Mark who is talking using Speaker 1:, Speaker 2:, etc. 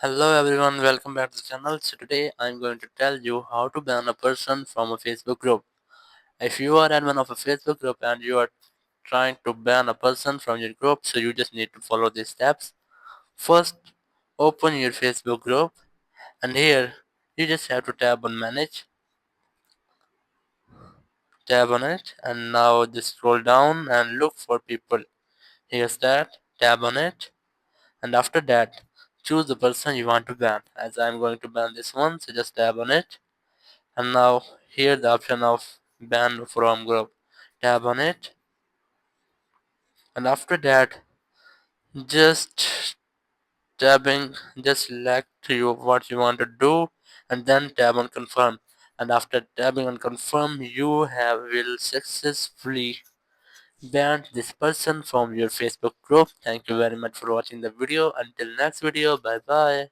Speaker 1: Hello everyone, welcome back to the channel. So today I'm going to tell you how to ban a person from a Facebook group. If you are admin of a Facebook group and you are trying to ban a person from your group, so you just need to follow these steps. First, open your Facebook group and here you just have to tab on manage, tab on it, and now just scroll down and look for people. Here's that, tab on it, and after that choose the person you want to ban. As I'm going to ban this one, so just tab on it. And now here the option of ban from group, tab on it, and after that just tabbing, just select you what you want to do and then tab on confirm, and after tabbing on confirm you have will successfully ban this person from your Facebook group. Thank you very much for watching the video. Until next video, bye bye.